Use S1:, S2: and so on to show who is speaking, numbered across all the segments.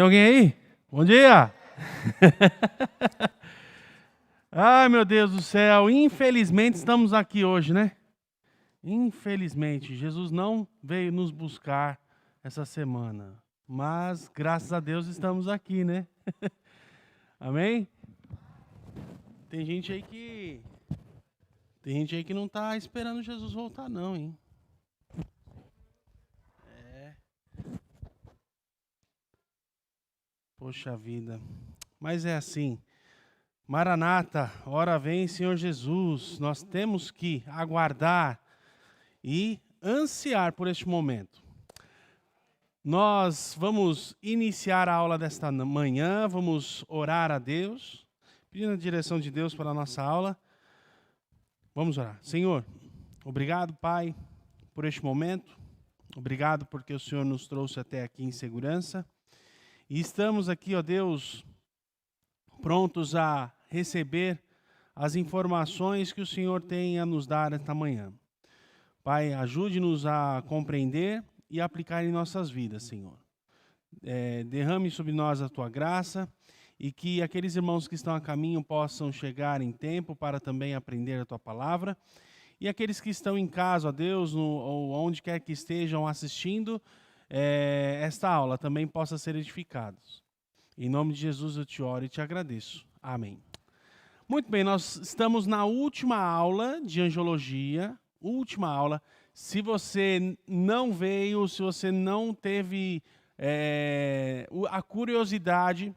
S1: alguém aí? Bom dia! Ai, meu Deus do céu, infelizmente estamos aqui hoje, né? Infelizmente, Jesus não veio nos buscar essa semana, mas graças a Deus estamos aqui, né? Amém? Tem gente aí que não tá esperando Jesus voltar não, hein? Poxa vida. Mas é assim. Maranata, ora vem, Senhor Jesus. Nós temos que aguardar e ansiar por este momento. Nós vamos iniciar a aula desta manhã, vamos orar a Deus, pedindo a direção de Deus para a nossa aula. Vamos orar. Senhor, obrigado, Pai, por este momento. Obrigado porque o Senhor nos trouxe até aqui em segurança. E estamos aqui, ó Deus, prontos a receber as informações que o Senhor tem a nos dar esta manhã. Pai, ajude-nos a compreender e aplicar em nossas vidas, Senhor. Derrame sobre nós a Tua graça e que aqueles irmãos que estão a caminho possam chegar em tempo para também aprender a Tua palavra. E aqueles que estão em casa, ó Deus, ou onde quer que estejam assistindo esta aula, também possam ser edificados. Em nome de Jesus eu te oro e te agradeço. Amém. Muito bem, nós estamos na última aula de angiologia, última aula. Se você não veio, se você não teve a curiosidade,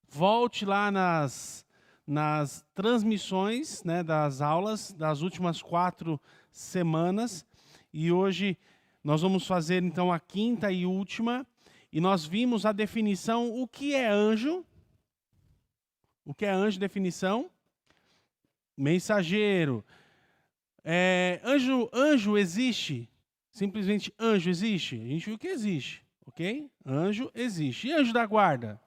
S1: volte lá nas transmissões, né, das aulas das últimas 4 semanas. E hoje nós vamos fazer então a quinta e última. E nós vimos a definição, o que é anjo? O que é anjo, definição? Mensageiro. Anjo existe? Simplesmente anjo existe? A gente viu que existe, ok? Anjo existe. E anjo da guarda?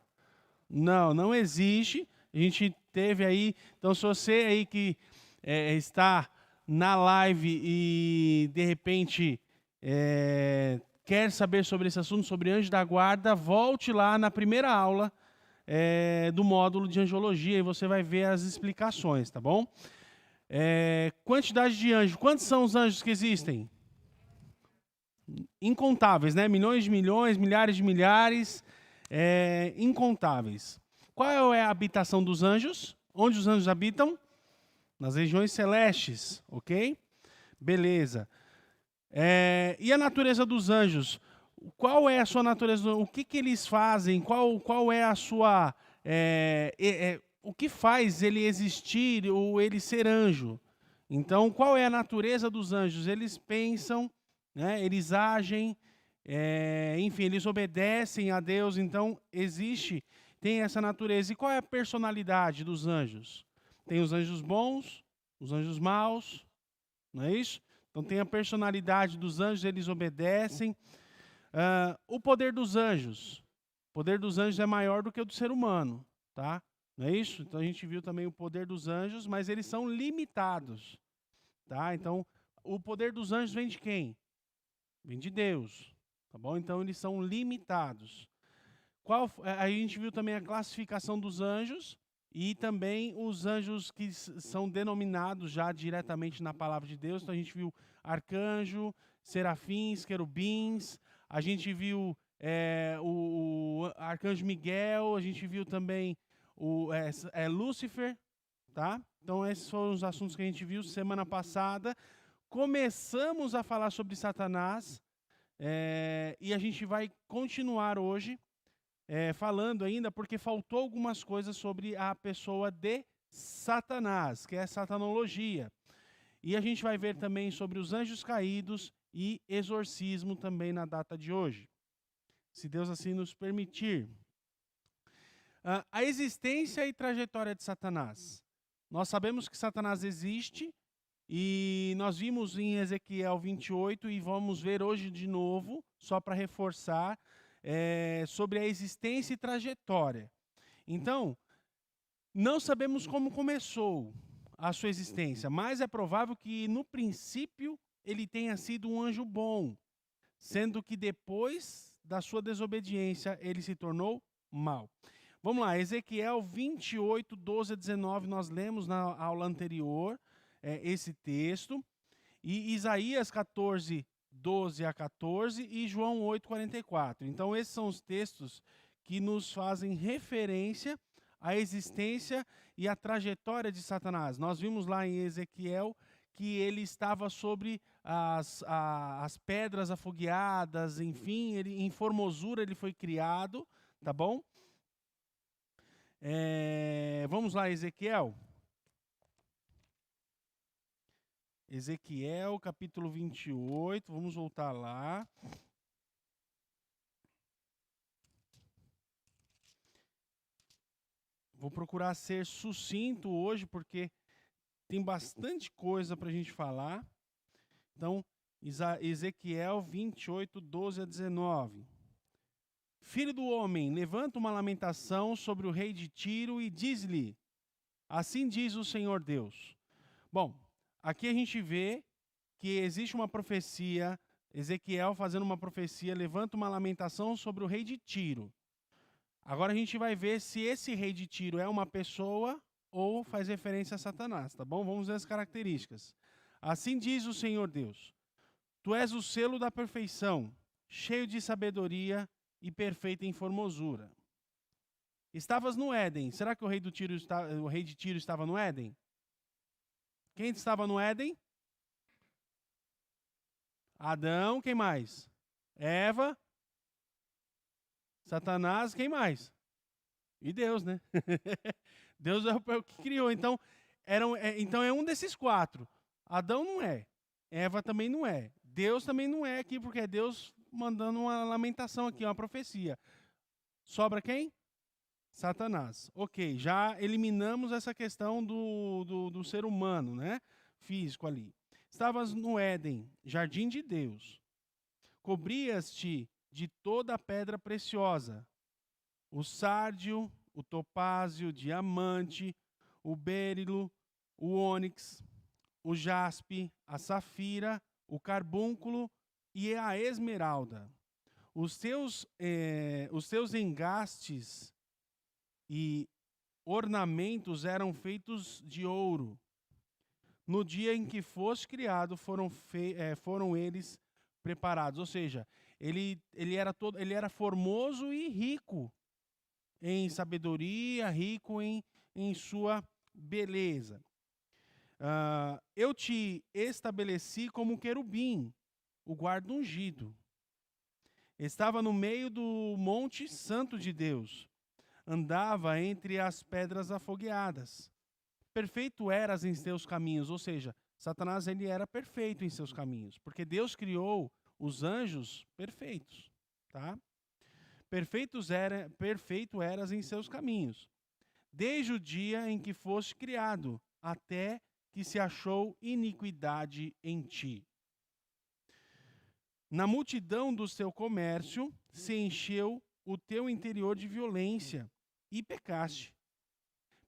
S1: Não existe. A gente teve aí, então se você aí que está na live e de repente quer saber sobre esse assunto, sobre anjo da guarda, volte lá na primeira aula do módulo de angiologia e você vai ver as explicações, tá bom? Quantidade de anjos. Quantos são os anjos que existem? Incontáveis, né? Milhões de milhões, milhares de milhares, incontáveis. Qual é a habitação dos anjos? Onde os anjos habitam? Nas regiões celestes, ok? Beleza. E a natureza dos anjos? Qual é a sua natureza? O que eles fazem? Qual é a sua... o que faz ele existir ou ele ser anjo? Então, qual é a natureza dos anjos? Eles pensam, né? Eles agem, enfim, eles obedecem a Deus. Então, tem essa natureza. E qual é a personalidade dos anjos? Tem os anjos bons, os anjos maus, não é isso? Então, tem a personalidade dos anjos, eles obedecem. O poder dos anjos. O poder dos anjos é maior do que o do ser humano, tá? Não é isso? Então, a gente viu também o poder dos anjos, mas eles são limitados, tá? Então, o poder dos anjos vem de quem? Vem de Deus, tá bom? Então, eles são limitados. A gente viu também a classificação dos anjos e também os anjos que são denominados já diretamente na palavra de Deus. Então, a gente viu arcanjo, serafins, querubins, a gente viu o arcanjo Miguel, a gente viu também Lúcifer, tá? Então, esses foram os assuntos que a gente viu semana passada. Começamos a falar sobre Satanás e a gente vai continuar hoje falando ainda, porque faltou algumas coisas sobre a pessoa de Satanás, que é a satanologia. E a gente vai ver também sobre os anjos caídos e exorcismo também na data de hoje, se Deus assim nos permitir. A existência e trajetória de Satanás. Nós sabemos que Satanás existe e nós vimos em Ezequiel 28 e vamos ver hoje de novo, só para reforçar, sobre a existência e trajetória. Então, não sabemos como começou a sua existência, mas é provável que no princípio ele tenha sido um anjo bom, sendo que depois da sua desobediência ele se tornou mal. Vamos lá, Ezequiel 28, 12 a 19, nós lemos na aula anterior esse texto. E Isaías 14, 12 a 14 e João 8, 44. Então, esses são os textos que nos fazem referência à existência e à trajetória de Satanás. Nós vimos lá em Ezequiel que ele estava sobre as pedras afogueadas, enfim, em formosura ele foi criado, tá bom? Vamos lá, Ezequiel. Ezequiel, capítulo 28, vamos voltar lá. Vou procurar ser sucinto hoje, porque tem bastante coisa para a gente falar. Então, Ezequiel 28, 12 a 19. Filho do homem, levanta uma lamentação sobre o rei de Tiro e diz-lhe, assim diz o Senhor Deus. Bom, aqui a gente vê que existe uma profecia, Ezequiel fazendo uma profecia, levanta uma lamentação sobre o rei de Tiro. Agora a gente vai ver se esse rei de Tiro é uma pessoa ou faz referência a Satanás, tá bom? Vamos ver as características. Assim diz o Senhor Deus, tu és o selo da perfeição, cheio de sabedoria e perfeita em formosura. Estavas no Éden. Será que o rei de Tiro estava no Éden? Quem estava no Éden? Adão, quem mais? Eva, Satanás, quem mais? E Deus, né? Deus é o que criou. Então, então é um desses quatro. Adão não é. Eva também não é. Deus também não é aqui, porque é Deus mandando uma lamentação aqui, uma profecia. Sobra quem? Satanás. Ok, já eliminamos essa questão do ser humano, né? Físico ali. Estavas no Éden, jardim de Deus. Cobrias-te de toda a pedra preciosa, o sárdio, o topázio, o diamante, o bérilo, o ônix, o jaspe, a safira, o carbúnculo e a esmeralda. Os teus engastes e ornamentos eram feitos de ouro. No dia em que foste criado, foram eles preparados. Ou seja, ele era formoso e rico em sabedoria, rico em sua beleza. Eu te estabeleci como querubim, o guarda ungido. Estava no meio do monte santo de Deus. Andava entre as pedras afogueadas. Perfeito eras em teus caminhos, ou seja, Satanás ele era perfeito em seus caminhos, porque Deus criou os anjos perfeitos, tá? Perfeito eras em seus caminhos, desde o dia em que foste criado, até que se achou iniquidade em ti. Na multidão do seu comércio se encheu o teu interior de violência e pecaste.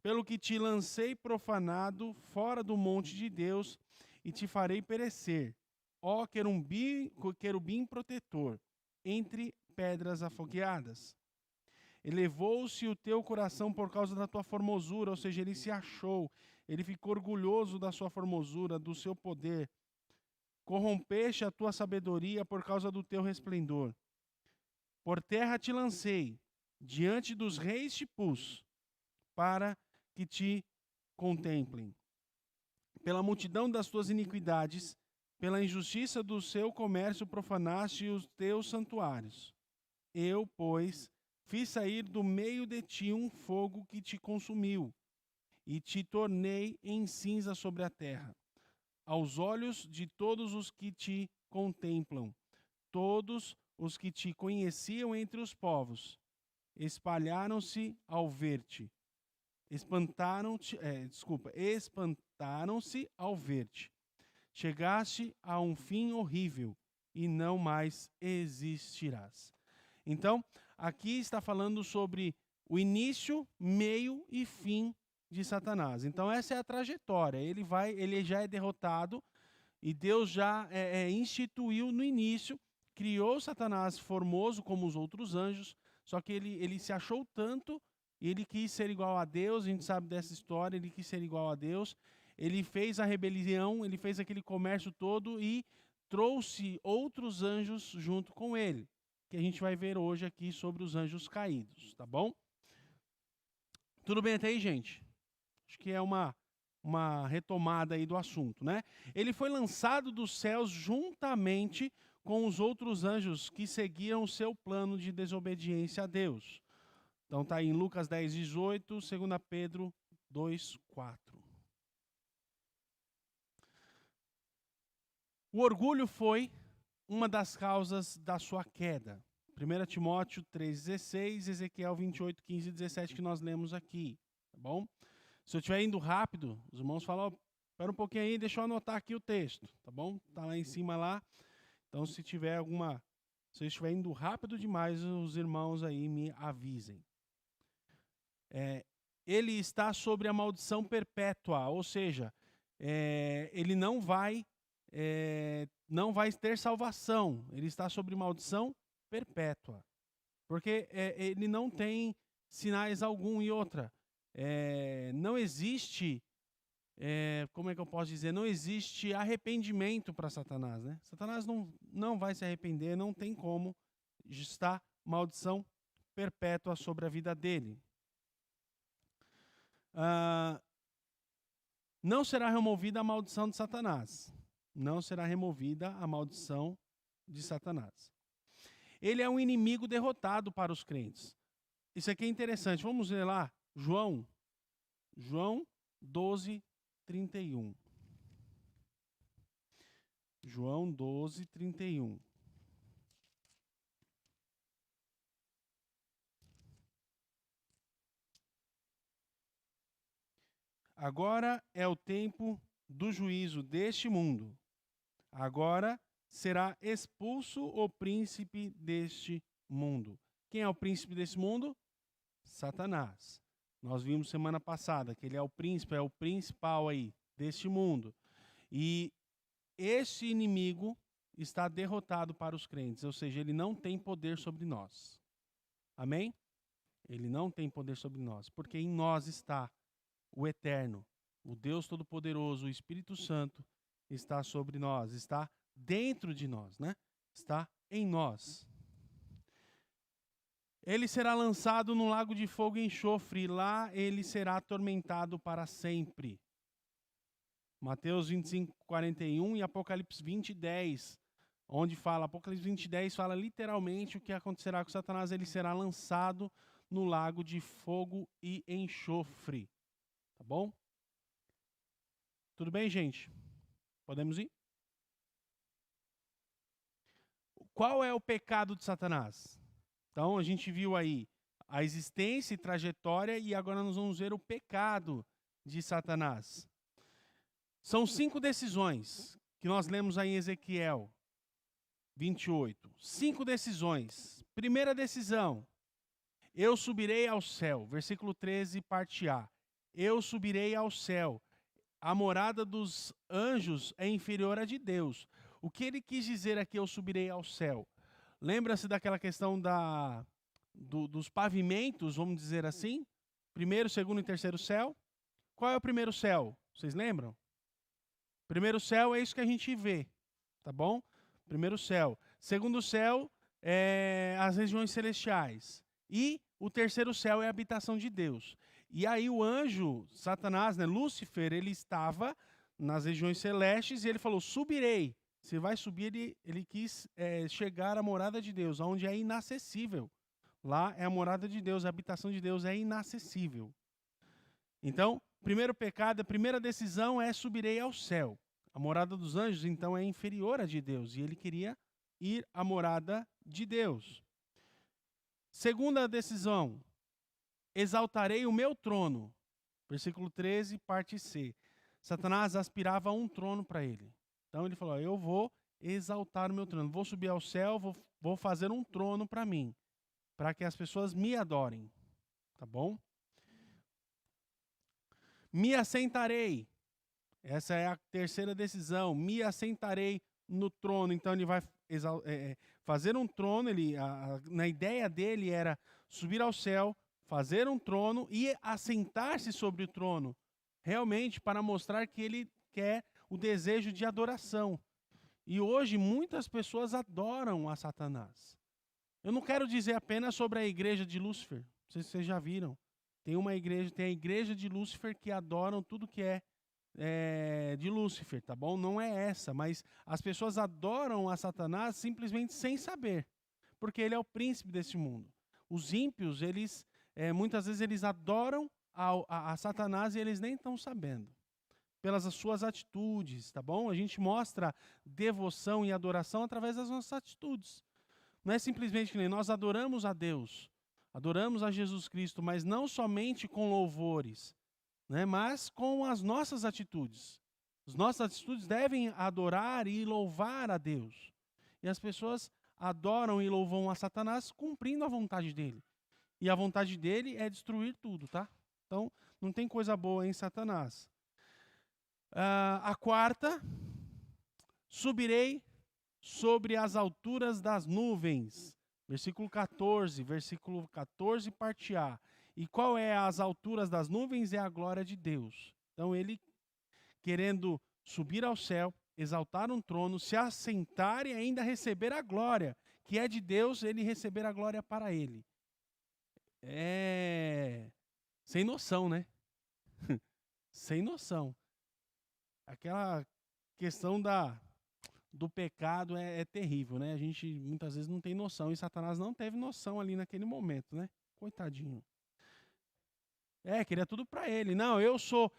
S1: Pelo que te lancei profanado fora do monte de Deus e te farei perecer, ó querubim protetor, entre pedras afogueadas. Elevou-se o teu coração por causa da tua formosura, ou seja, ele se achou, ele ficou orgulhoso da sua formosura, do seu poder. Corrompeste a tua sabedoria por causa do teu resplendor. Por terra te lancei, diante dos reis te pus, para que te contemplem. Pela multidão das tuas iniquidades, pela injustiça do seu comércio profanaste os teus santuários. Eu, pois, fiz sair do meio de ti um fogo que te consumiu, e te tornei em cinza sobre a terra. Aos olhos de todos os que te contemplam, todos os que te conheciam entre os povos, espalharam-se ao ver-te. Espantaram-se ao ver-te. Chegaste a um fim horrível e não mais existirás. Então, aqui está falando sobre o início, meio e fim de Satanás. Então, essa é a trajetória. Ele já é derrotado e Deus já instituiu no início, criou Satanás formoso como os outros anjos. só que ele se achou tanto, ele quis ser igual a Deus, a gente sabe dessa história, ele quis ser igual a Deus, ele fez a rebelião, ele fez aquele comércio todo e trouxe outros anjos junto com ele, que a gente vai ver hoje aqui sobre os anjos caídos, tá bom? Tudo bem até aí, gente? Acho que é uma retomada aí do assunto, né? Ele foi lançado dos céus juntamente com os outros anjos que seguiam o seu plano de desobediência a Deus. Então tá aí em Lucas 10, 18, 2 Pedro 2, 4. O orgulho foi uma das causas da sua queda. 1 Timóteo 3,16, Ezequiel 28, 15 e 17 que nós lemos aqui, tá bom? Se eu estiver indo rápido, os irmãos falam, espera um pouquinho aí, deixa eu anotar aqui o texto, tá bom? Tá lá em cima lá. Então, se eu estiver indo rápido demais, os irmãos aí me avisem. Ele está sobre a maldição perpétua, ou seja, ele não vai ter salvação. Ele está sobre maldição perpétua, porque ele não tem sinais algum e outra. Não existe, como é que eu posso dizer? Não existe arrependimento para Satanás, né? Satanás não vai se arrepender, não tem como. Está maldição perpétua sobre a vida dele. Não será removida a maldição de Satanás. Não será removida a maldição de Satanás. Ele é um inimigo derrotado para os crentes. Isso aqui é interessante. Vamos ler lá. João 12, 31. João 12, 31. Agora é o tempo do juízo deste mundo. Agora será expulso o príncipe deste mundo. Quem é o príncipe desse mundo? Satanás. Nós vimos semana passada que ele é o príncipe, é o principal aí deste mundo. E esse inimigo está derrotado para os crentes, ou seja, ele não tem poder sobre nós. Amém? Ele não tem poder sobre nós, porque em nós está o Eterno, o Deus Todo-Poderoso, o Espírito Santo está sobre nós, está dentro de nós, né? Está em nós. Ele será lançado no lago de fogo e enxofre, e lá ele será atormentado para sempre. Mateus 25, 41 e Apocalipse 20, 10, onde fala, Apocalipse 20, 10 fala literalmente o que acontecerá com Satanás, ele será lançado no lago de fogo e enxofre. Tá bom? Tudo bem, gente? Podemos ir? Qual é o pecado de Satanás? Então, a gente viu aí a existência e trajetória e agora nós vamos ver o pecado de Satanás. São 5 decisões que nós lemos aí em Ezequiel 28. 5 decisões. Primeira decisão, eu subirei ao céu. Versículo 13, parte A. Eu subirei ao céu. A morada dos anjos é inferior à de Deus. O que ele quis dizer aqui, eu subirei ao céu? Lembra-se daquela questão dos pavimentos, vamos dizer assim? Primeiro, segundo e terceiro céu. Qual é o primeiro céu? Vocês lembram? Primeiro céu é isso que a gente vê, tá bom? Primeiro céu. Segundo céu é as regiões celestiais. E o terceiro céu é a habitação de Deus. E aí o anjo, Satanás, né, Lúcifer, ele estava nas regiões celestes e ele falou, subirei. Se vai subir, ele quis chegar à morada de Deus, onde é inacessível. Lá é a morada de Deus, a habitação de Deus é inacessível. Então, primeiro pecado, a primeira decisão é subirei ao céu. A morada dos anjos, então, é inferior à de Deus. E ele queria ir à morada de Deus. Segunda decisão, exaltarei o meu trono. Versículo 13, parte C. Satanás aspirava a um trono para ele. Então ele falou, eu vou exaltar o meu trono. Vou subir ao céu, vou fazer um trono para mim. Para que as pessoas me adorem. Tá bom? Me assentarei. Essa é a terceira decisão. Me assentarei no trono. Então ele vai fazer um trono, na ideia dele era subir ao céu, fazer um trono e assentar-se sobre o trono, realmente para mostrar que ele quer o desejo de adoração. E hoje muitas pessoas adoram a Satanás. Eu não quero dizer apenas sobre a igreja de Lúcifer, não sei se vocês já viram. Tem a igreja de Lúcifer que adoram tudo que é de Lúcifer, tá bom? Não é essa, mas as pessoas adoram a Satanás simplesmente sem saber, porque ele é o príncipe desse mundo. Os ímpios, muitas vezes eles adoram a Satanás e eles nem estão sabendo, pelas suas atitudes, tá bom? A gente mostra devoção e adoração através das nossas atitudes. Não é simplesmente que nem nós adoramos a Deus, adoramos a Jesus Cristo, mas não somente com louvores, né? Mas com as nossas atitudes. As nossas atitudes devem adorar e louvar a Deus. E as pessoas adoram e louvam a Satanás cumprindo a vontade dele. E a vontade dele é destruir tudo, tá? Então, não tem coisa boa em Satanás. A quarta, subirei sobre as alturas das nuvens. Versículo 14, parte A. E qual é as alturas das nuvens? É a glória de Deus. Então ele, querendo subir ao céu, exaltar um trono, se assentar e ainda receber a glória, que é de Deus, ele receber a glória para ele. Sem noção, né? Sem noção. Aquela questão do pecado é terrível, né? A gente muitas vezes não tem noção, e Satanás não teve noção ali naquele momento, né? Coitadinho. Queria tudo para ele. Não, eu sou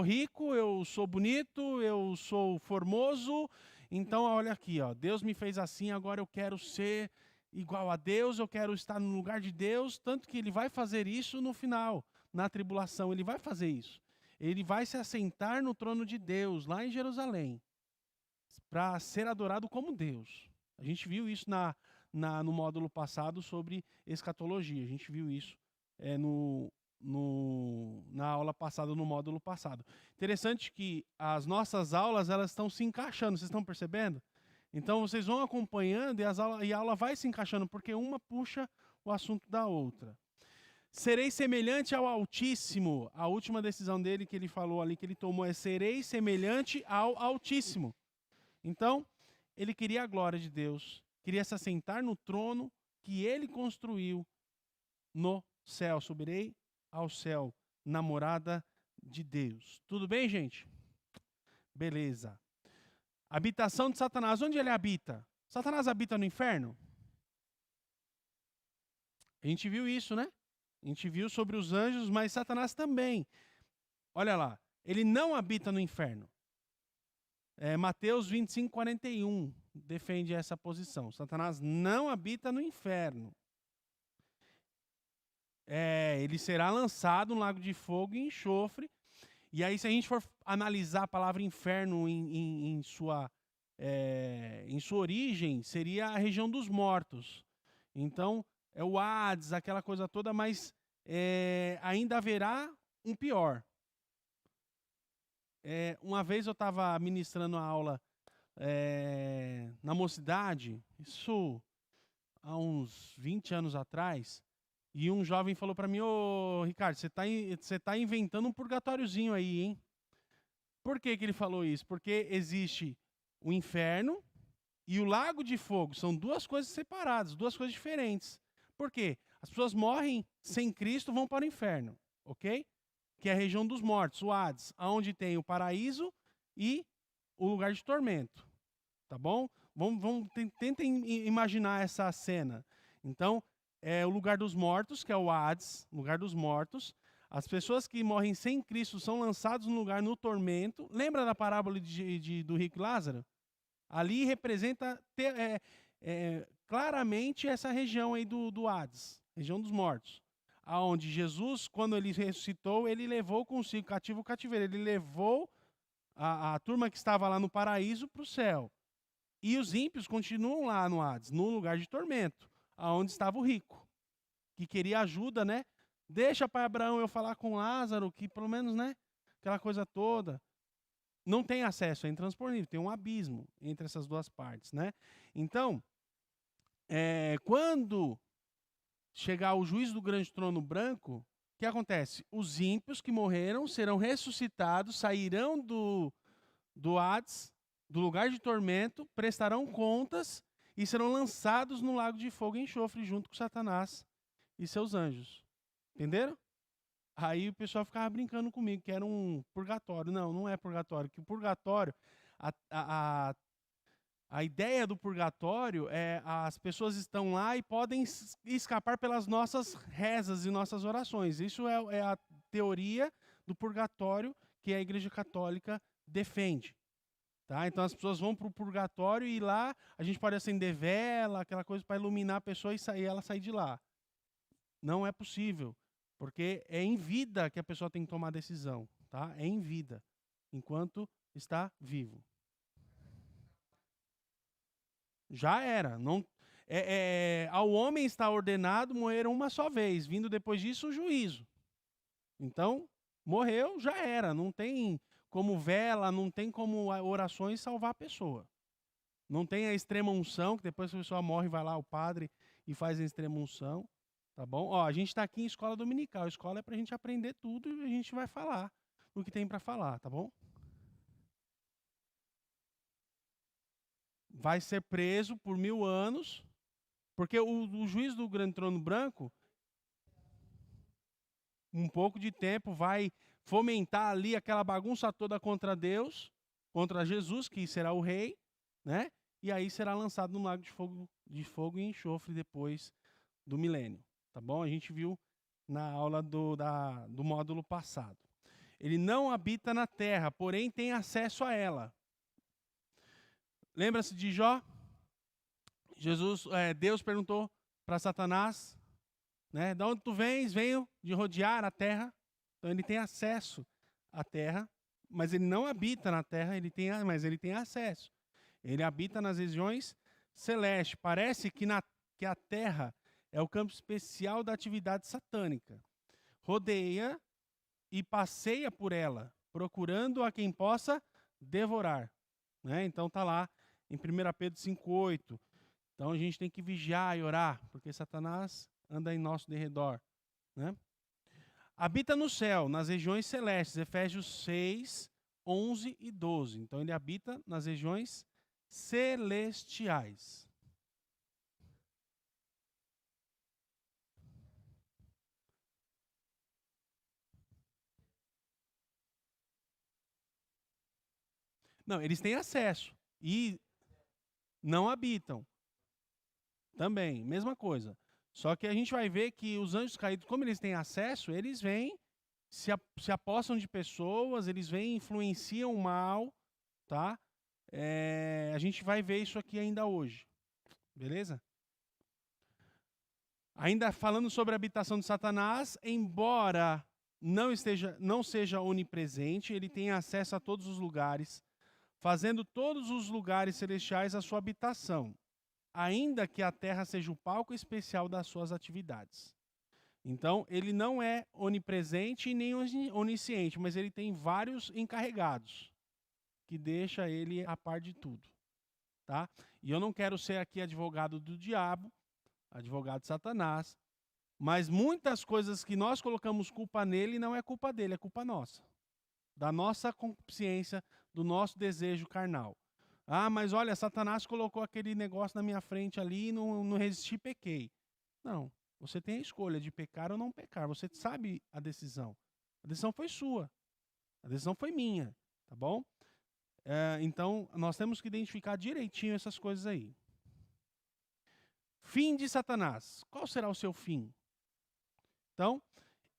S1: rico, eu sou bonito, eu sou formoso. Então, olha aqui, ó, Deus me fez assim, agora eu quero ser igual a Deus, eu quero estar no lugar de Deus, tanto que ele vai fazer isso no final, na tribulação, ele vai fazer isso. Ele vai se assentar no trono de Deus, lá em Jerusalém, para ser adorado como Deus. A gente viu isso no módulo passado sobre escatologia. A gente viu isso na aula passada, no módulo passado. Interessante que as nossas aulas elas estão se encaixando, vocês estão percebendo? Então vocês vão acompanhando e a aula vai se encaixando, porque uma puxa o assunto da outra. Serei semelhante ao Altíssimo. A última decisão dele que ele falou ali, que ele tomou, é serei semelhante ao Altíssimo. Então, ele queria a glória de Deus, queria se assentar no trono que ele construiu no céu. Subirei ao céu, namorada de Deus. Tudo bem, gente? Beleza. Habitação de Satanás. Onde ele habita? Satanás habita no inferno? A gente viu isso, né? A gente viu sobre os anjos, mas Satanás também. Olha lá, ele não habita no inferno. Mateus 25, 41 defende essa posição. Satanás não habita no inferno. Ele será lançado no lago de fogo e enxofre. E aí, se a gente for analisar a palavra inferno em sua origem, seria a região dos mortos. Então, é o Hades, aquela coisa toda, mas ainda haverá um pior. Uma vez eu estava ministrando a aula na mocidade, isso há uns 20 anos atrás, e um jovem falou para mim: ô Ricardo, você tá inventando um purgatóriozinho aí, hein? Por que ele falou isso? Porque existe o inferno e o lago de fogo, são duas coisas separadas, duas coisas diferentes. Por quê? As pessoas morrem sem Cristo, vão para o inferno, ok? Que é a região dos mortos, o Hades, onde tem o paraíso e o lugar de tormento, tá bom? Tentem imaginar essa cena. Então, é o lugar dos mortos, que é o Hades, lugar dos mortos. As pessoas que morrem sem Cristo são lançadas no lugar no tormento. Lembra da parábola do rico e Lázaro? Ali representa claramente essa região aí do Hades, região dos mortos. Aonde Jesus, quando ele ressuscitou, ele levou consigo o cativeiro. Ele levou a turma que estava lá no paraíso para o céu. E os ímpios continuam lá no Hades, no lugar de tormento, aonde estava o rico, que queria ajuda, né? Deixa, pai Abraão, eu falar com Lázaro, que pelo menos, né? Aquela coisa toda. não tem acesso, é intransponível, tem um abismo entre essas duas partes, né? Então, quando chegar o juízo do grande trono branco, o que acontece? Os ímpios que morreram serão ressuscitados, sairão do Hades, do lugar de tormento, prestarão contas e serão lançados no lago de fogo e enxofre junto com Satanás e seus anjos. Entenderam? Aí o pessoal ficava brincando comigo que era um purgatório. Não, não é purgatório. Que o purgatório, a ideia do purgatório é as pessoas estão lá e podem escapar pelas nossas rezas e nossas orações. Isso é a teoria do purgatório que a Igreja Católica defende. Tá? Então as pessoas vão para o purgatório e lá a gente pode acender vela, aquela coisa para iluminar a pessoa e ela sair de lá. Não é possível, porque é em vida que a pessoa tem que tomar decisão. Tá? É em vida, enquanto está vivo. Já era. Não, ao homem está ordenado morrer uma só vez, vindo depois disso o juízo. Então, morreu, já era. Não tem como vela, não tem como orações salvar a pessoa. Não tem a extrema unção, que depois que a pessoa morre, vai lá o padre e faz a extrema unção. Tá bom? Ó, a gente está aqui em escola dominical. A escola é para a gente aprender tudo e a gente vai falar o que tem para falar, tá bom? Vai ser preso por 1000 anos, porque o juiz do grande trono branco, um pouco de tempo, vai fomentar ali aquela bagunça toda contra Deus, contra Jesus, que será o rei, né? E aí será lançado no lago de fogo e enxofre depois do milênio, tá bom? A gente viu na aula do módulo passado. Ele não habita na terra, porém tem acesso a ela. Lembra-se de Jó? Deus perguntou para Satanás, né? De onde tu vens? Venho de rodear a terra. Então ele tem acesso à terra, mas ele não habita na terra, mas ele tem acesso. Ele habita nas regiões celestes. Parece que a terra é o campo especial da atividade satânica. Rodeia e passeia por ela, procurando a quem possa devorar. Né? Então está lá em 1 Pedro 5,8. Então a gente tem que vigiar e orar, porque Satanás anda em nosso derredor. Né? Habita no céu, nas regiões celestes, Efésios 6, 11 e 12. Então ele habita nas regiões celestiais. Não, eles têm acesso e não habitam. Também, mesma coisa. Só que a gente vai ver que os anjos caídos, como eles têm acesso, eles vêm, se apossam de pessoas, eles vêm, influenciam o mal, tá? A gente vai ver isso aqui ainda hoje. Beleza? Ainda falando sobre a habitação de Satanás, embora não seja onipresente, ele tem acesso a todos os lugares, fazendo todos os lugares celestiais a sua habitação, ainda que a terra seja o palco especial das suas atividades. Então, ele não é onipresente e nem onisciente, mas ele tem vários encarregados, que deixa ele a par de tudo. Tá? E eu não quero ser aqui advogado do diabo, advogado de Satanás, mas muitas coisas que nós colocamos culpa nele não é culpa dele, é culpa nossa. Da nossa consciência, do nosso desejo carnal. Ah, mas olha, Satanás colocou aquele negócio na minha frente ali e não resisti e pequei. Não, você tem a escolha de pecar ou não pecar. Você sabe a decisão. A decisão foi sua. A decisão foi minha, tá bom? Então, nós temos que identificar direitinho essas coisas aí. Fim de Satanás. Qual será o seu fim? Então,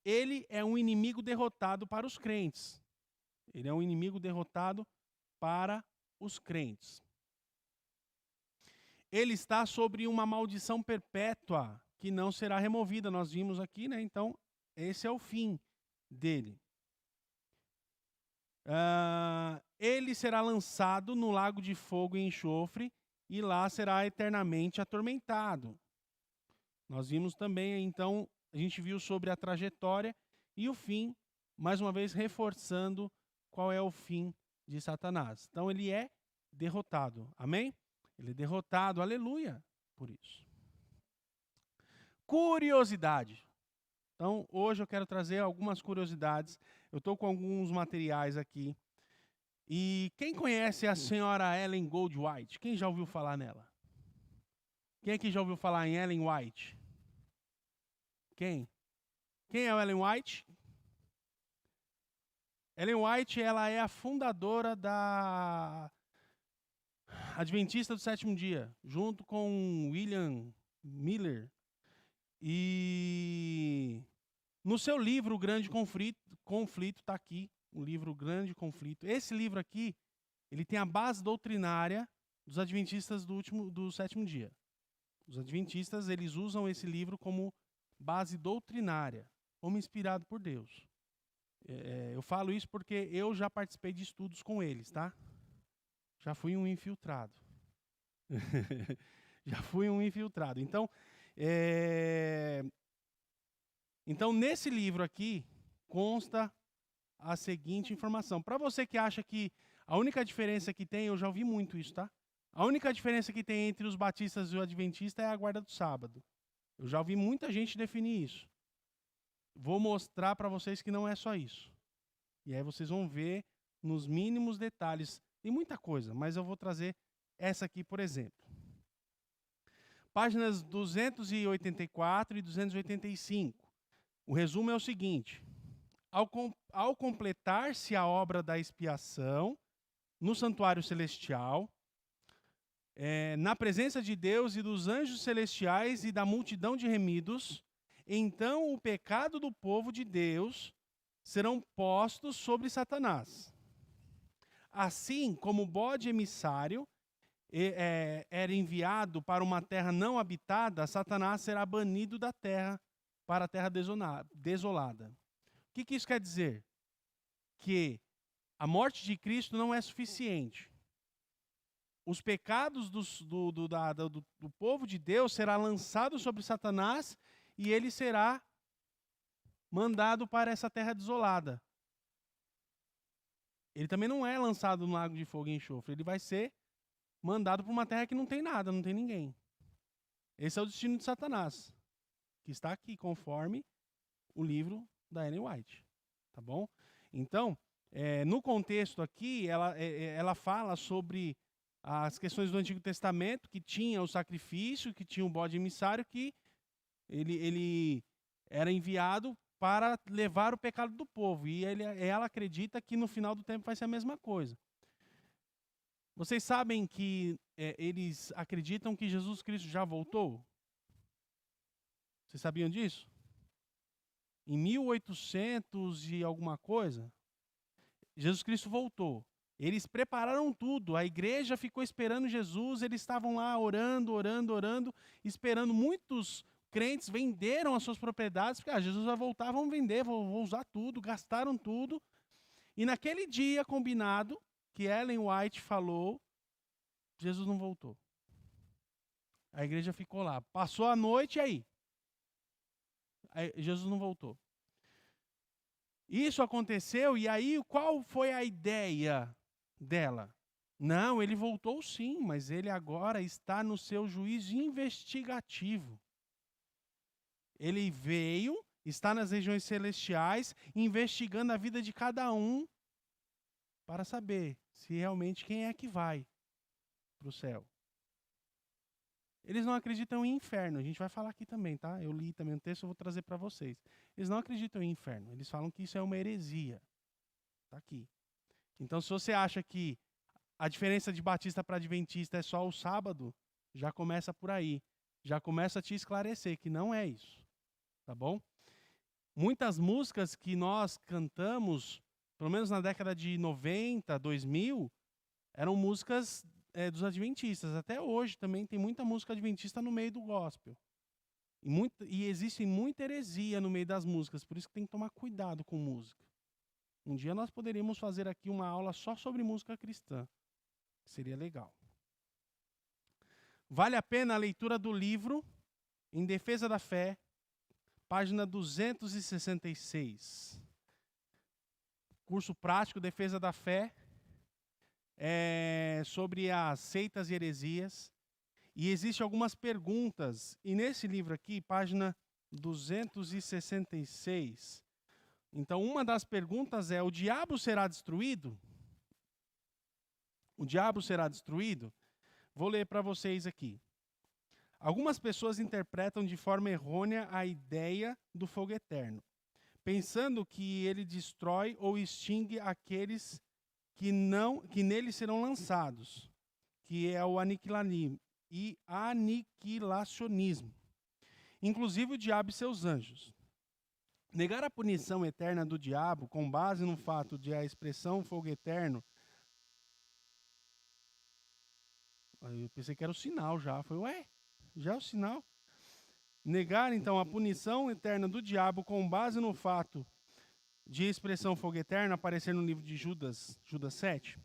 S1: ele é um inimigo derrotado para os crentes. Ele é um inimigo derrotado para os crentes. Ele está sobre uma maldição perpétua que não será removida. Nós vimos aqui, né? Então, esse é o fim dele. Ele será lançado no lago de fogo e enxofre e lá será eternamente atormentado. Nós vimos também, então, a gente viu sobre a trajetória e o fim, mais uma vez reforçando qual é o fim de Satanás. Então ele é derrotado. Amém? Ele é derrotado. Aleluia por isso. Curiosidade. Então, hoje eu quero trazer algumas curiosidades. Eu estou com alguns materiais aqui. E quem conhece a senhora Ellen Goldwhite? Quem já ouviu falar nela? Quem aqui já ouviu falar em Ellen White? Quem? Quem é a Ellen White? Ellen White, ela é a fundadora da Adventista do Sétimo Dia, junto com William Miller. E no seu livro, O Grande Conflito, está aqui, o livro O Grande Conflito. Esse livro aqui, ele tem a base doutrinária dos Adventistas do Sétimo Dia. Os Adventistas, eles usam esse livro como base doutrinária, como inspirado por Deus. Eu falo isso porque eu já participei de estudos com eles, tá? Já fui um infiltrado. Já fui um infiltrado. Então, nesse livro aqui, consta a seguinte informação. Para você que acha que a única diferença que tem, eu já ouvi muito isso, tá? A única diferença que tem entre os batistas e o adventista é a guarda do sábado. Eu já ouvi muita gente definir isso. Vou mostrar para vocês que não é só isso. E aí vocês vão ver nos mínimos detalhes. Tem muita coisa, mas eu vou trazer essa aqui, por exemplo. Páginas 284 e 285. O resumo é o seguinte. Ao completar-se a obra da expiação no santuário celestial, na presença de Deus e dos anjos celestiais e da multidão de remidos, então o pecado do povo de Deus serão postos sobre Satanás. Assim como o bode emissário era enviado para uma terra não habitada, Satanás será banido da terra para a terra desolada. O que isso quer dizer? Que a morte de Cristo não é suficiente. Os pecados do povo de Deus será lançado sobre Satanás e ele será mandado para essa terra desolada. Ele também não é lançado no lago de fogo e enxofre, ele vai ser mandado para uma terra que não tem nada, não tem ninguém. Esse é o destino de Satanás, que está aqui, conforme o livro da Ellen White. Tá bom? Então, no contexto aqui, ela fala sobre as questões do Antigo Testamento, que tinha o sacrifício, que tinha o bode emissário, que ele era enviado para levar o pecado do povo. E ela acredita que no final do tempo vai ser a mesma coisa. Vocês sabem que eles acreditam que Jesus Cristo já voltou? Vocês sabiam disso? Em 1800 e alguma coisa, Jesus Cristo voltou. Eles prepararam tudo, a igreja ficou esperando Jesus, eles estavam lá orando, esperando. Muitos crentes venderam as suas propriedades, porque Jesus vai voltar, vamos vender, vou usar tudo, gastaram tudo. E naquele dia combinado, que Ellen White falou, Jesus não voltou. A igreja ficou lá. Passou a noite, e aí? Jesus não voltou. Isso aconteceu, e aí qual foi a ideia dela? Não, ele voltou sim, mas ele agora está no seu juízo investigativo. Ele veio, está nas regiões celestiais, investigando a vida de cada um para saber se realmente quem é que vai para o céu. Eles não acreditam em inferno. A gente vai falar aqui também, tá? Eu li também um texto, eu vou trazer para vocês. Eles não acreditam em inferno. Eles falam que isso é uma heresia. Está aqui. Então, se você acha que a diferença de batista para adventista é só o sábado, já começa por aí. Já começa a te esclarecer que não é isso. Tá bom? Muitas músicas que nós cantamos, pelo menos na década de 90, 2000, eram músicas dos adventistas. Até hoje também tem muita música adventista no meio do gospel. E existe muita heresia no meio das músicas, por isso que tem que tomar cuidado com música. Um dia nós poderíamos fazer aqui uma aula só sobre música cristã. Seria legal. Vale a pena a leitura do livro Em Defesa da Fé, página 266. Curso prático, Defesa da Fé. sobre as seitas e heresias. E existem algumas perguntas. E nesse livro aqui, página 266, então uma das perguntas é: o diabo será destruído? O diabo será destruído? Vou ler para vocês aqui. Algumas pessoas interpretam de forma errônea a ideia do fogo eterno, pensando que ele destrói ou extingue aqueles que nele serão lançados, que é o aniquilacionismo, inclusive o diabo e seus anjos. Negar a punição eterna do diabo com base no fato de a expressão fogo eterno... Eu pensei que era o sinal já. Foi, ué, já é o sinal? Negar, então, a punição eterna do diabo com base no fato de expressão fogo eterno aparecer no livro de Judas 7,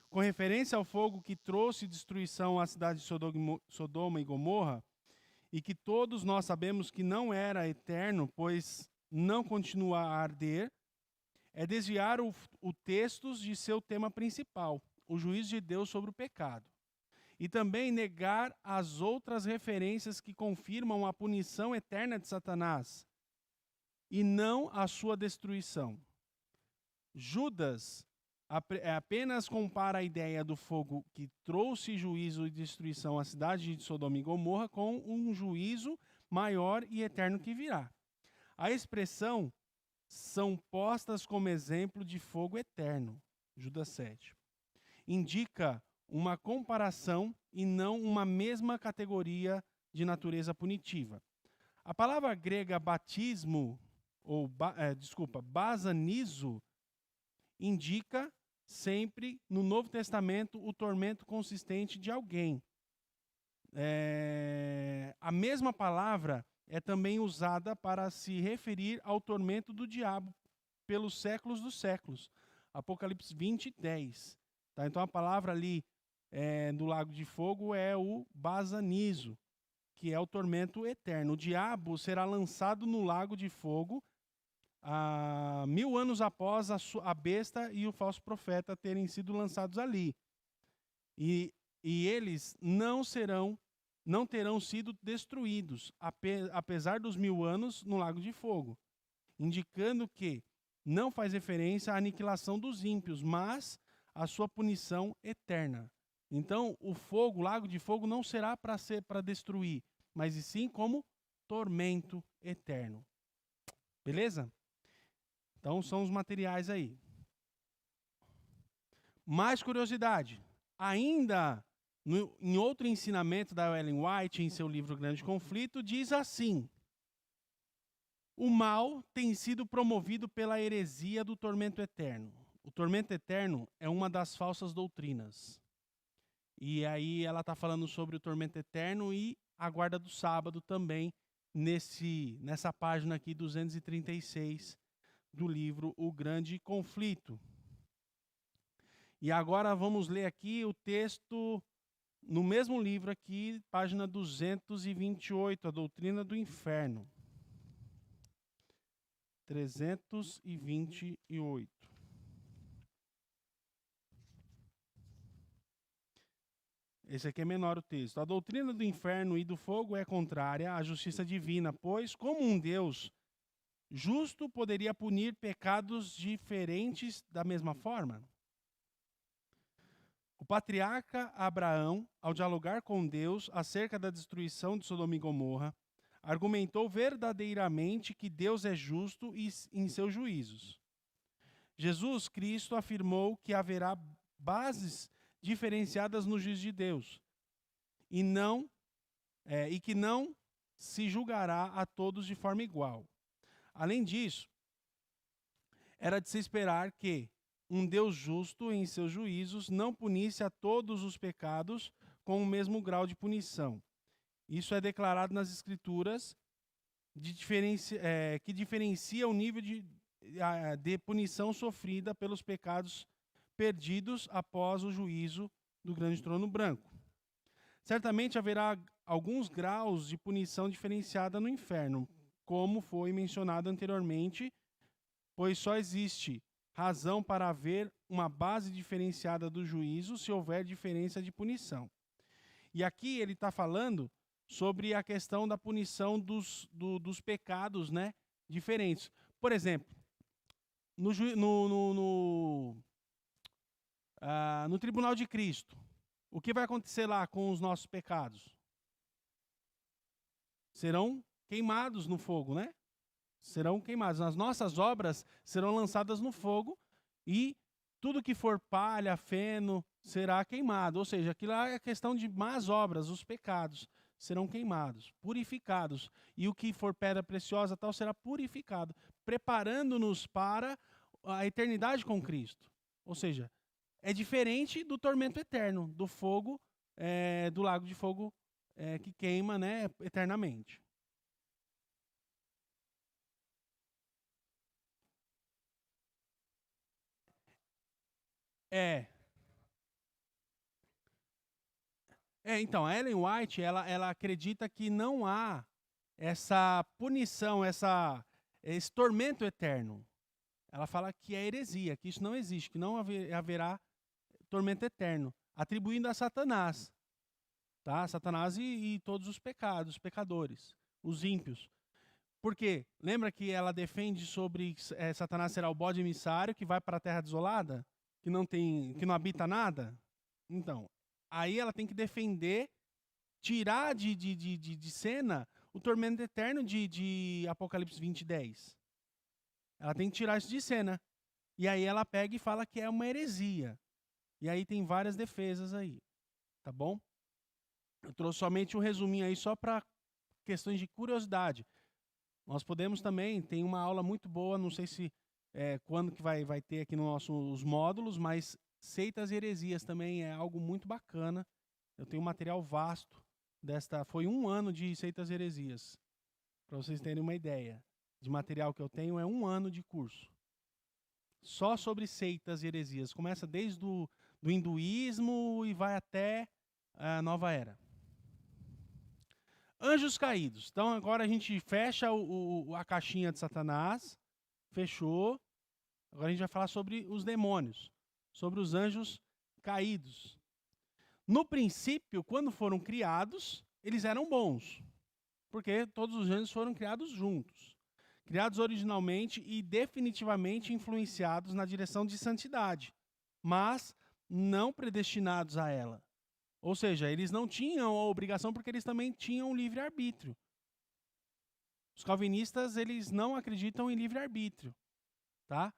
S1: com referência ao fogo que trouxe destruição à cidade de Sodoma e Gomorra, e que todos nós sabemos que não era eterno, pois não continua a arder, é desviar o texto de seu tema principal, o juízo de Deus sobre o pecado. E também negar as outras referências que confirmam a punição eterna de Satanás, e não a sua destruição. Judas apenas compara a ideia do fogo que trouxe juízo e destruição à cidade de Sodoma e Gomorra com um juízo maior e eterno que virá. A expressão são postas como exemplo de fogo eterno, Judas 7. Indica uma comparação e não uma mesma categoria de natureza punitiva. A palavra grega batismo, basanizo, indica sempre no Novo Testamento o tormento consistente de alguém. A mesma palavra é também usada para se referir ao tormento do diabo pelos séculos dos séculos. Apocalipse 20, 10. Tá? Então a palavra ali do lago de fogo é o basanizo, que é o tormento eterno. O diabo será lançado no lago de fogo 1000 anos após a besta e o falso profeta terem sido lançados ali. E eles não terão sido destruídos, apesar dos 1000 anos no lago de fogo, indicando que não faz referência à aniquilação dos ímpios, mas à sua punição eterna. Então, o lago de fogo não será para destruir, mas e sim como tormento eterno. Beleza? Então, são os materiais aí. Mais curiosidade. Ainda em outro ensinamento da Ellen White, em seu livro Grande Conflito, diz assim: o mal tem sido promovido pela heresia do tormento eterno. O tormento eterno é uma das falsas doutrinas. E aí ela está falando sobre o tormento eterno e a guarda do sábado também, nessa página aqui, 236, do livro O Grande Conflito. E agora vamos ler aqui o texto, no mesmo livro aqui, página 228, a doutrina do inferno. 328. Esse aqui é menor o texto. A doutrina do inferno e do fogo é contrária à justiça divina, pois, como um Deus justo poderia punir pecados diferentes da mesma forma? O patriarca Abraão, ao dialogar com Deus acerca da destruição de Sodoma e Gomorra, argumentou verdadeiramente que Deus é justo em seus juízos. Jesus Cristo afirmou que haverá bases diferenciadas no juízo de Deus e que não se julgará a todos de forma igual. Além disso, era de se esperar que um Deus justo em seus juízos não punisse a todos os pecados com o mesmo grau de punição. Isso é declarado nas Escrituras, que diferencia o nível de punição sofrida pelos pecados perdidos após o juízo do grande trono branco. Certamente haverá alguns graus de punição diferenciada no inferno, como foi mencionado anteriormente, pois só existe razão para haver uma base diferenciada do juízo se houver diferença de punição. E aqui ele está falando sobre a questão da punição dos pecados, né, diferentes. Por exemplo, no Tribunal de Cristo, o que vai acontecer lá com os nossos pecados? Serão queimados no fogo, né? Serão queimados. As nossas obras serão lançadas no fogo e tudo que for palha, feno, será queimado. Ou seja, aquilo lá é questão de más obras, os pecados serão queimados, purificados. E o que for pedra preciosa tal será purificado, preparando-nos para a eternidade com Cristo. Ou seja, é diferente do tormento eterno, do fogo, do lago de fogo que queima, né, eternamente. Então, a Ellen White, ela acredita que não há essa punição, esse tormento eterno. Ela fala que é heresia, que isso não existe, que não haverá tormento eterno, atribuindo a Satanás, tá? Satanás e todos os pecadores, os ímpios. Por quê? Lembra que ela defende sobre Satanás será o bode emissário que vai para a terra desolada? Que não habita nada? Então, aí ela tem que defender, tirar de cena o tormento eterno de Apocalipse 20:10. Ela tem que tirar isso de cena. E aí ela pega e fala que é uma heresia. E aí tem várias defesas aí, tá bom? Eu trouxe somente um resuminho aí só para questões de curiosidade. Nós podemos também, tem uma aula muito boa, não sei se quando que vai ter aqui nos nossos módulos, mas seitas e heresias também é algo muito bacana. Eu tenho um material vasto foi 1 ano de seitas e heresias, para vocês terem uma ideia. De material que eu tenho é 1 ano de curso. Só sobre seitas e heresias. Começa desde do hinduísmo e vai até a nova era. Anjos caídos. Então agora a gente fecha a caixinha de Satanás. Fechou. Agora a gente vai falar sobre os demônios. Sobre os anjos caídos. No princípio, quando foram criados, eles eram bons. Porque todos os anjos foram criados juntos. Criados originalmente e definitivamente influenciados na direção de santidade. Mas não predestinados a ela. Ou seja, eles não tinham a obrigação porque eles também tinham livre-arbítrio. Os calvinistas, eles não acreditam em livre-arbítrio, tá?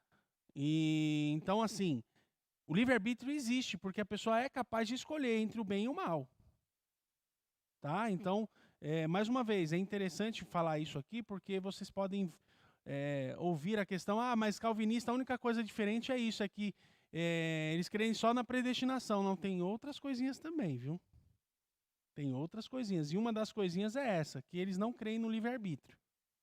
S1: E então, assim, o livre-arbítrio existe porque a pessoa é capaz de escolher entre o bem e o mal. Tá? Então, mais uma vez, é interessante falar isso aqui porque vocês podem ouvir a questão, mas calvinista, a única coisa diferente é isso, é que eles creem só na predestinação, não tem outras coisinhas também, viu? Tem outras coisinhas, e uma das coisinhas é essa, que eles não creem no livre-arbítrio.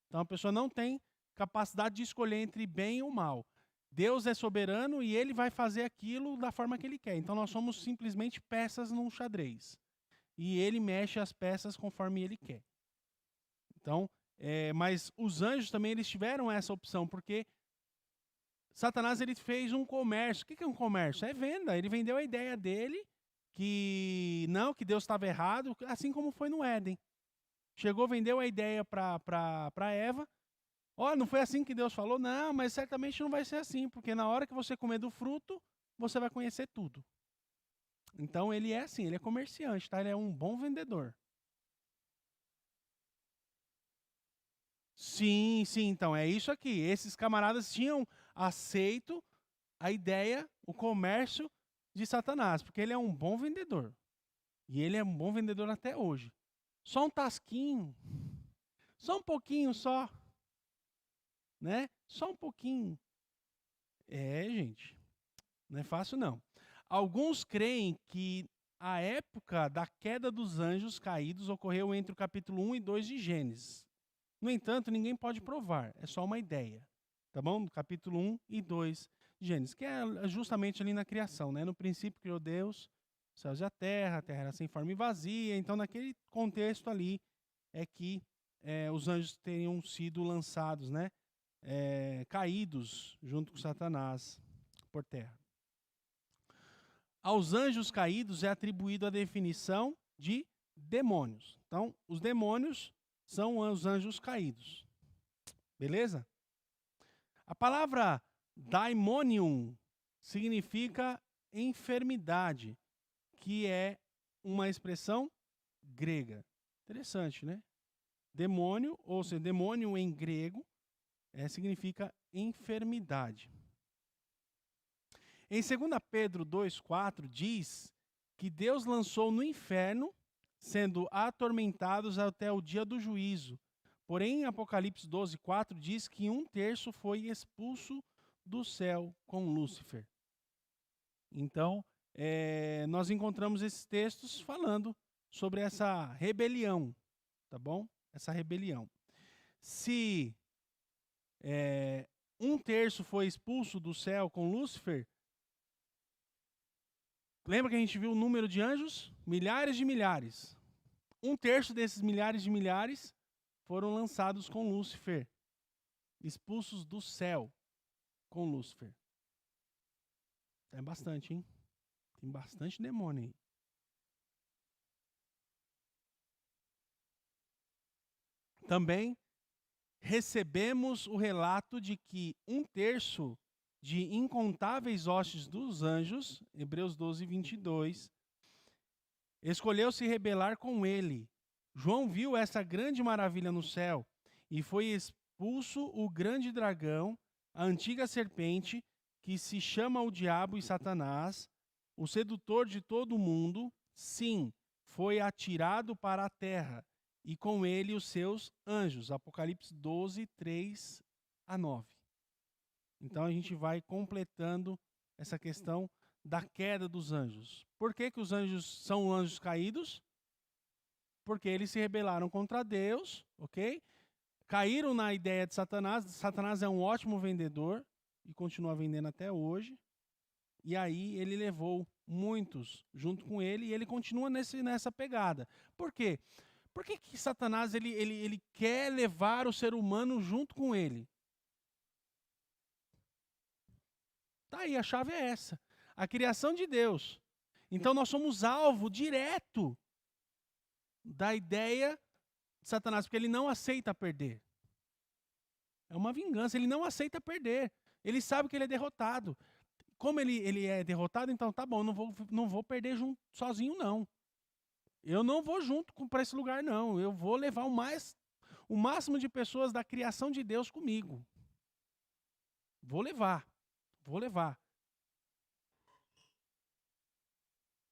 S1: Então a pessoa não tem capacidade de escolher entre bem ou mal. Deus é soberano e ele vai fazer aquilo da forma que ele quer. Então nós somos simplesmente peças num xadrez. E ele mexe as peças conforme ele quer. Então, mas os anjos também eles tiveram essa opção, porque Satanás ele fez um comércio. O que é um comércio? É venda. Ele vendeu a ideia dele que Deus estava errado, assim como foi no Éden. Chegou, vendeu a ideia para Eva. Não foi assim que Deus falou? Não, mas certamente não vai ser assim, porque na hora que você comer do fruto, você vai conhecer tudo. Então ele é assim, ele é comerciante, tá? Ele é um bom vendedor. Sim, então é isso aqui. Esses camaradas tinham aceito a ideia, o comércio de Satanás, porque ele é um bom vendedor. E ele é um bom vendedor até hoje. Só um tasquinho, só um pouquinho só, né? Só um pouquinho. Gente, não é fácil não. Alguns creem que a época da queda dos anjos caídos ocorreu entre o capítulo 1 e 2 de Gênesis. No entanto, ninguém pode provar, é só uma ideia. Tá bom? No capítulo 1 e 2 de Gênesis, que é justamente ali na criação, né? No princípio criou Deus, os céus e a terra era sem forma e vazia. Então, naquele contexto ali, é que os anjos teriam sido lançados, né? Caídos junto com Satanás. por terra. Aos anjos caídos é atribuído a definição de demônios. Então, os demônios são os anjos caídos. Beleza? A palavra daimonium significa enfermidade, que é uma expressão grega. Interessante, né? Demônio, ou seja, demônio em grego, significa enfermidade. Em 2 Pedro 2,4 diz que Deus lançou no inferno, sendo atormentados até o dia do juízo. Porém, em Apocalipse 12,4 diz que 1/3 foi expulso do céu com Lúcifer. Então, nós encontramos esses textos falando sobre essa rebelião, tá bom? Essa rebelião. Se 1/3 foi expulso do céu com Lúcifer, lembra que a gente viu o número de anjos? Milhares de milhares. 1/3 desses milhares de milhares foram lançados com Lúcifer, expulsos do céu com Lúcifer. É bastante, hein? Tem bastante demônio aí. Também recebemos o relato de que 1/3 de incontáveis hostes dos anjos, Hebreus 12:22, escolheu se rebelar com ele. João viu essa grande maravilha no céu e foi expulso o grande dragão, a antiga serpente, que se chama o diabo e Satanás, o sedutor de todo o mundo. Sim, foi atirado para a terra e com ele os seus anjos. Apocalipse 12:3-9. Então a gente vai completando essa questão da queda dos anjos. Por que os anjos são anjos caídos? Porque eles se rebelaram contra Deus, ok? Caíram na ideia de Satanás. Satanás é um ótimo vendedor e continua vendendo até hoje. E aí ele levou muitos junto com ele e ele continua nessa pegada. Por quê? Por que Satanás ele quer levar o ser humano junto com ele? Tá aí, a chave é essa. A criação de Deus. Então nós somos alvo direto da ideia de Satanás, porque ele não aceita perder. É uma vingança, ele não aceita perder. Ele sabe que ele é derrotado. Como ele é derrotado, então tá bom, não vou perder sozinho, não. Eu não vou junto para esse lugar, não. Eu vou levar o máximo de pessoas da criação de Deus comigo. Vou levar.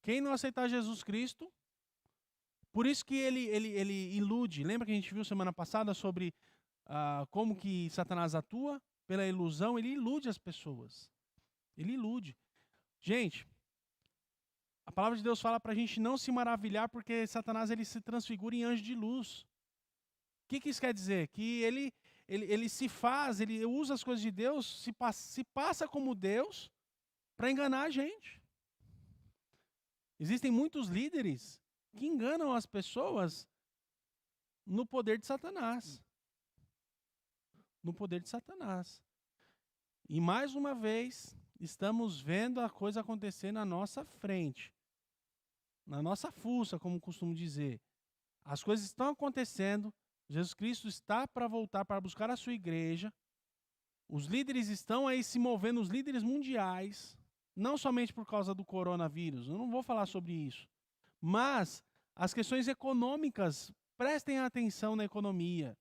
S1: Quem não aceitar Jesus Cristo, por isso que ele ilude. Lembra que a gente viu semana passada sobre como que Satanás atua? Pela ilusão, ele ilude as pessoas. Ele ilude. Gente, a palavra de Deus fala para a gente não se maravilhar porque Satanás ele se transfigura em anjo de luz. O que isso quer dizer? Que ele se faz, ele usa as coisas de Deus, se passa como Deus para enganar a gente. Existem muitos líderes que enganam as pessoas no poder de Satanás. No poder de Satanás. E mais uma vez, estamos vendo a coisa acontecer na nossa frente. Na nossa fuça, como costumo dizer. As coisas estão acontecendo. Jesus Cristo está para voltar para buscar a sua igreja. Os líderes estão aí se movendo, os líderes mundiais. Não somente por causa do coronavírus, eu não vou falar sobre isso. Mas as questões econômicas, prestem atenção na economia.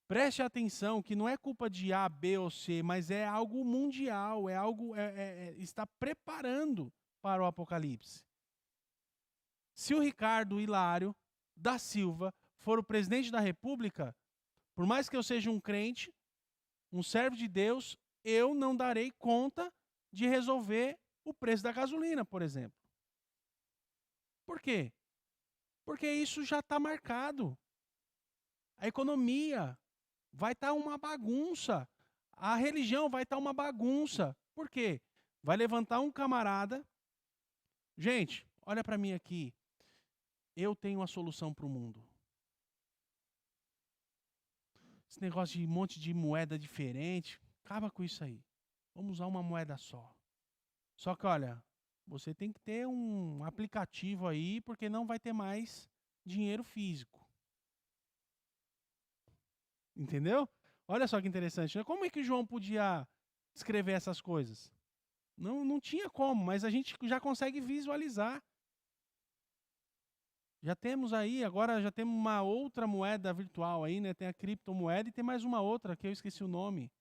S1: Preste atenção que não é culpa de A, B ou C, mas é algo mundial, é algo está preparando para o Apocalipse. Se o Ricardo Hilário da Silva for o presidente da República, por mais que eu seja um crente, um servo de Deus, eu não darei conta de resolver o preço da gasolina, por exemplo. Por quê? Porque isso já está marcado. A economia vai estar uma bagunça. A religião vai estar uma bagunça. Por quê? Vai levantar um camarada. Gente, olha para mim aqui. Eu tenho a solução para o mundo. Esse negócio de um monte de moeda diferente, acaba com isso aí. Vamos usar uma moeda só. Só que, olha, você tem que ter um aplicativo aí, porque não vai ter mais dinheiro físico. Entendeu? Olha só que interessante, né? Como é que João podia escrever essas coisas? Não tinha como, mas a gente já consegue visualizar. Já temos aí, agora já temos uma outra moeda virtual aí, né? Tem a criptomoeda e tem mais uma outra que eu esqueci o nome.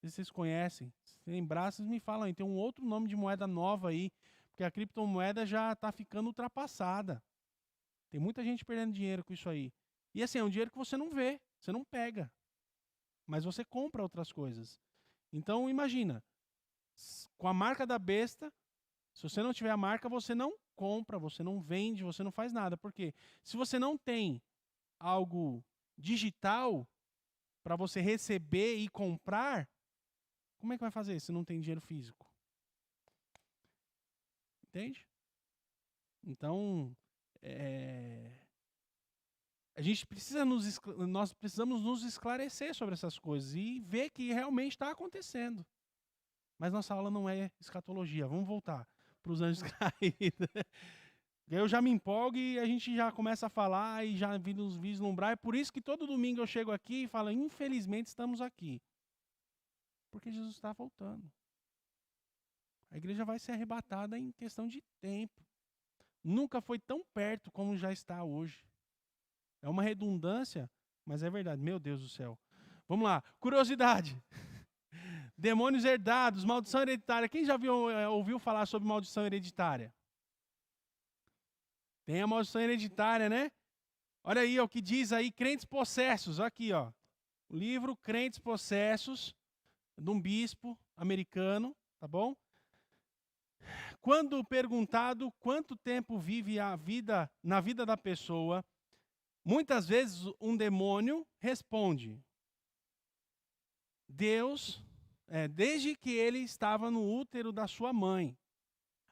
S1: Não sei se vocês conhecem. Se lembrar, vocês me falam aí. Tem um outro nome de moeda nova aí, porque a criptomoeda já está ficando ultrapassada. Tem muita gente perdendo dinheiro com isso aí. E assim, é um dinheiro que você não vê, você não pega, mas você compra outras coisas. Então imagina, com a marca da besta, se você não tiver a marca, você não compra, você não vende, você não faz nada. Por quê? Se você não tem algo digital para você receber e comprar, como é que vai fazer se não tem dinheiro físico? Entende? Então, a gente precisa nós precisamos nos esclarecer sobre essas coisas e ver que realmente está acontecendo. Mas nossa aula não é escatologia. Vamos voltar para os anjos caídos. Eu já me empolgo e a gente já começa a falar e já vislumbrar. É por isso que todo domingo eu chego aqui e falo, infelizmente estamos aqui. Porque Jesus está voltando. A igreja vai ser arrebatada em questão de tempo. Nunca foi tão perto como já está hoje. É uma redundância, mas é verdade. Meu Deus do céu. Vamos lá. Curiosidade. Demônios herdados, maldição hereditária. Quem já ouviu falar sobre maldição hereditária? Tem a maldição hereditária, né? Olha aí, o que diz aí, crentes possessos. Aqui, ó. O livro Crentes Possessos, de um bispo americano, tá bom? Quando perguntado quanto tempo vive a vida na vida da pessoa, muitas vezes um demônio responde: Deus, desde que ele estava no útero da sua mãe.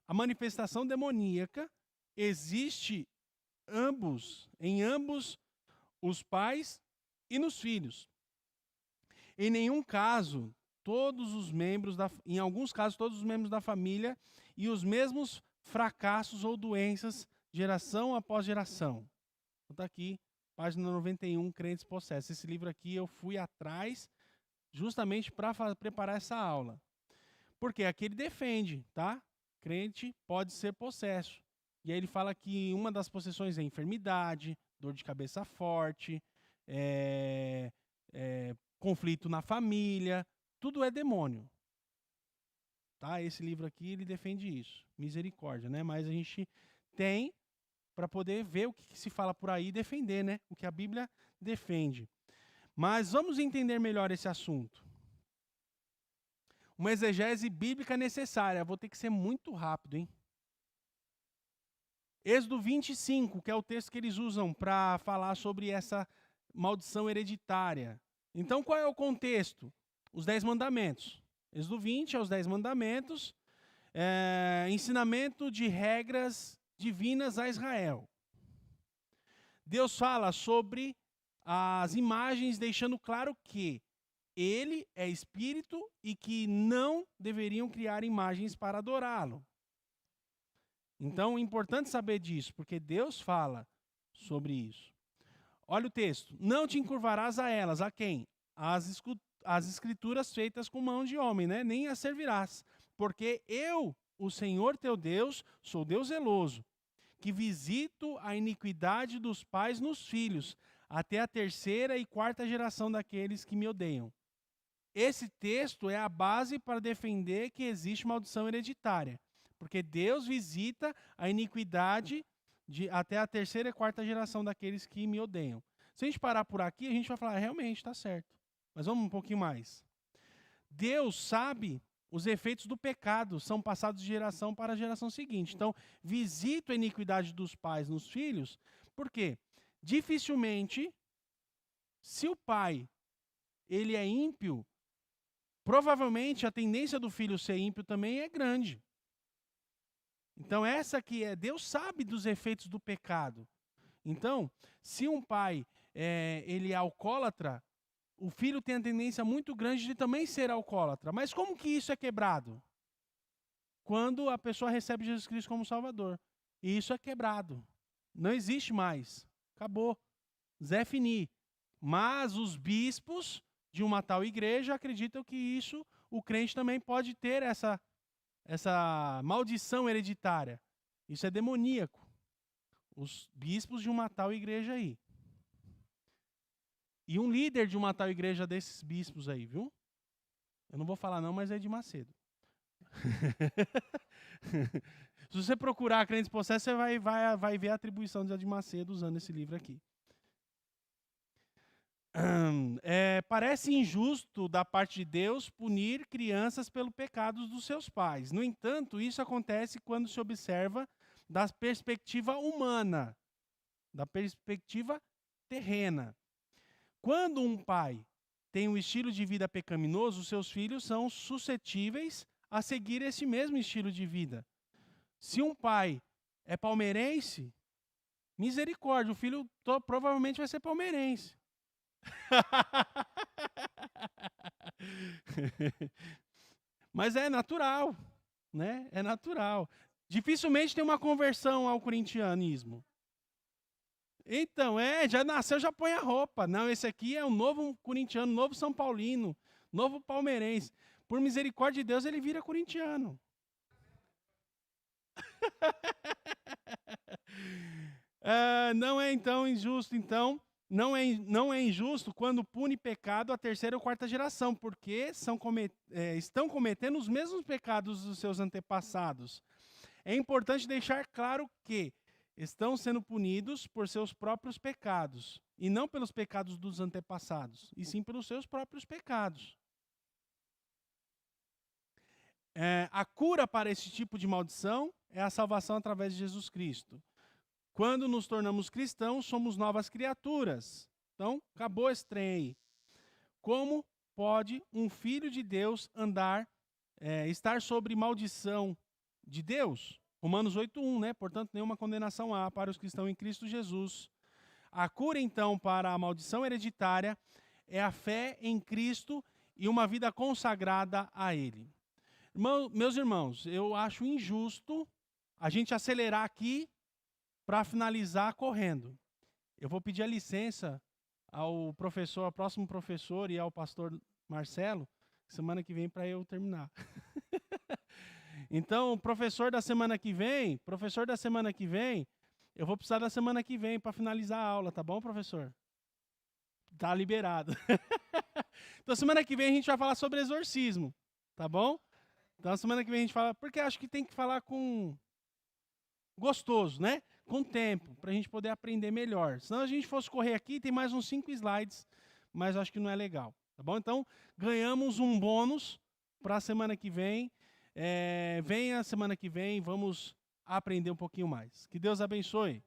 S1: A manifestação demoníaca existe em ambos os pais e nos filhos. Em nenhum caso, em alguns casos, todos os membros da família e os mesmos fracassos ou doenças, geração após geração. Está aqui, página 91, Crentes Possessos. Esse livro aqui eu fui atrás justamente para preparar essa aula. Porque aqui ele defende, tá? Crente pode ser possesso. E aí ele fala que uma das possessões é enfermidade, dor de cabeça forte, conflito na família, tudo é demônio. Tá? Esse livro aqui ele defende isso, misericórdia, né? Mas a gente tem para poder ver o que se fala por aí e defender, né? O que a Bíblia defende. Mas vamos entender melhor esse assunto. Uma exegese bíblica necessária. Vou ter que ser muito rápido, hein? Êxodo 25, que é o texto que eles usam para falar sobre essa maldição hereditária. Então, qual é o contexto? Os 10 mandamentos. Êxodo 20 é os 10 mandamentos, ensinamento de regras divinas a Israel. Deus fala sobre as imagens, deixando claro que ele é espírito e que não deveriam criar imagens para adorá-lo. Então, é importante saber disso, porque Deus fala sobre isso. Olha o texto. Não te encurvarás a elas. A quem? As escrituras feitas com mão de homem, né? Nem as servirás. Porque eu, o Senhor teu Deus, sou Deus zeloso, que visito a iniquidade dos pais nos filhos, até a 3ª e 4ª geração daqueles que me odeiam. Esse texto é a base para defender que existe maldição hereditária. Porque Deus visita a iniquidade até a 3ª e 4ª geração daqueles que me odeiam. Se a gente parar por aqui, a gente vai falar, realmente, está certo. Mas vamos um pouquinho mais. Deus sabe os efeitos do pecado, são passados de geração para a geração seguinte. Então, visita a iniquidade dos pais nos filhos, porque dificilmente, se o pai ele é ímpio, provavelmente a tendência do filho ser ímpio também é grande. Então, essa aqui Deus sabe dos efeitos do pecado. Então, se um pai ele é alcoólatra, o filho tem a tendência muito grande de também ser alcoólatra. Mas como que isso é quebrado? quando a pessoa recebe Jesus Cristo como Salvador. E isso é quebrado. Não existe mais. Acabou. Zé fini. Mas os bispos de uma tal igreja acreditam que isso, o crente também pode ter essa maldição hereditária. Isso é demoníaco. Os bispos de uma tal igreja aí. E um líder de uma tal igreja desses bispos aí, viu? Eu não vou falar não, mas é de Macedo. Se você procurar crentes possessos, você vai ver a atribuição de Edir Macedo usando esse livro aqui. Parece injusto da parte de Deus punir crianças pelos pecados dos seus pais. No entanto, isso acontece quando se observa da perspectiva humana, da perspectiva terrena. Quando um pai tem um estilo de vida pecaminoso, seus filhos são suscetíveis a seguir esse mesmo estilo de vida. Se um pai é palmeirense, misericórdia, o filho provavelmente vai ser palmeirense. Mas é natural, né? É natural. Dificilmente tem uma conversão ao corintianismo. Então, já nasceu, já põe a roupa. Não, esse aqui é um novo corintiano, novo São Paulino, novo palmeirense. Por misericórdia de Deus, ele vira corintiano. Não é então injusto, então. Não é injusto quando pune pecado a terceira ou quarta geração, porque estão cometendo os mesmos pecados dos seus antepassados. É importante deixar claro que estão sendo punidos por seus próprios pecados, e não pelos pecados dos antepassados, e sim pelos seus próprios pecados. A cura para esse tipo de maldição é a salvação através de Jesus Cristo. Quando nos tornamos cristãos, somos novas criaturas. Então, acabou esse trem aí. Como pode um filho de Deus estar sobre maldição de Deus? Romanos 8:1, né? Portanto, nenhuma condenação há para os que estão em Cristo Jesus. A cura, então, para a maldição hereditária é a fé em Cristo e uma vida consagrada a Ele. Meus irmãos, eu acho injusto a gente acelerar aqui para finalizar correndo. Eu vou pedir a licença ao próximo professor e ao pastor Marcelo, semana que vem, para eu terminar. Então, professor da semana que vem, eu vou precisar da semana que vem para finalizar a aula, tá bom, professor? Tá liberado. Então, semana que vem a gente vai falar sobre exorcismo, tá bom? Então, semana que vem a gente fala, porque acho que tem que falar com gostoso, né? Com tempo, para a gente poder aprender melhor. Senão a gente fosse correr aqui, tem mais uns 5 slides, mas acho que não é legal, tá bom? Então, ganhamos um bônus para a semana que vem. Venha semana que vem, vamos aprender um pouquinho mais. Que Deus abençoe.